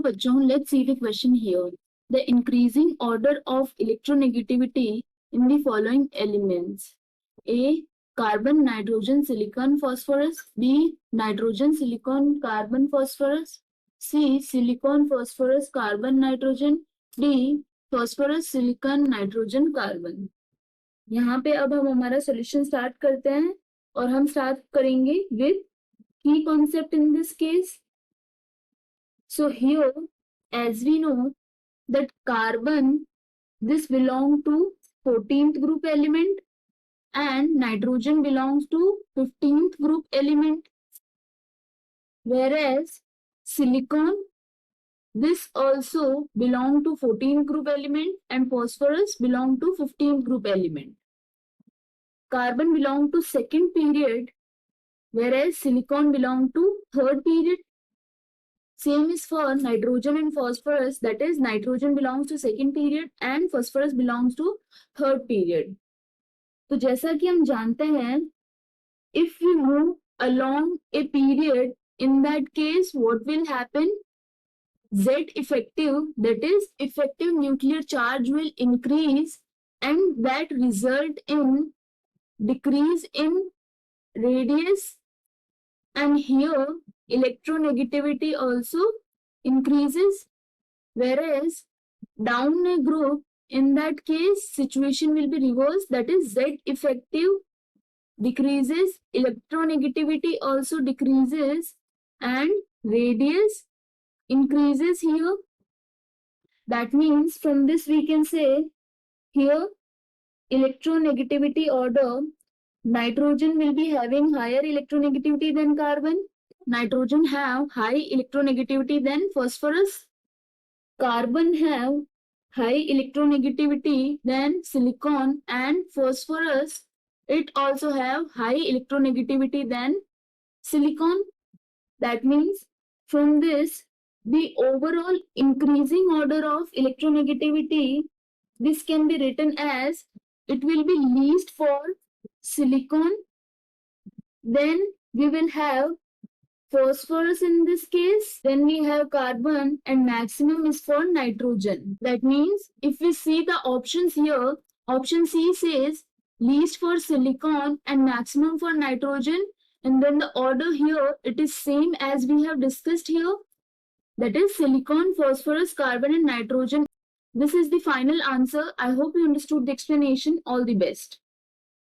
बच्चों, let's see the question here. The increasing order of electronegativity in the following elements: A. Carbon, nitrogen, silicon, phosphorus. B. Nitrogen, silicon, carbon, phosphorus. C. Silicon, phosphorus, carbon, nitrogen. D. Phosphorus, silicon, nitrogen, carbon. यहाँ पे अब हम हमारा solution start करते हैं और हम start करेंगे with key concept in this case. So here, as we know that carbon, this belongs to 14th group element and nitrogen belongs to 15th group element. Whereas silicon, this also belong to 14th group element and phosphorus belong to 15th group element. Carbon belong to second period, whereas silicon belong to third period. Same is for nitrogen and phosphorus, that is nitrogen belongs to second period and phosphorus belongs to third period. तो जैसा कि हम जानते हैं, if we move along a period, in that case what will happen? Z effective, that is effective nuclear charge, will increase and that result in decrease in radius, and here electronegativity also increases, whereas down a group, in that case situation will be reversed, that is Z effective decreases, electronegativity also decreases and radius increases here. That means from this we can say here electronegativity order, nitrogen will be having higher electronegativity than carbon, nitrogen have high electronegativity than phosphorus, carbon have high electronegativity than silicon, and phosphorus, it also have high electronegativity than silicon. That means from this, the overall increasing order of electronegativity, this can be written as it will be least for silicon, then we will have phosphorus in this case, then we have carbon, and maximum is for nitrogen. That means if we see the options here, option C says least for silicon and maximum for nitrogen, and then the order here, it is same as we have discussed here, that is silicon, phosphorus, carbon and nitrogen. This is the final answer. I hope you understood the explanation. All the best.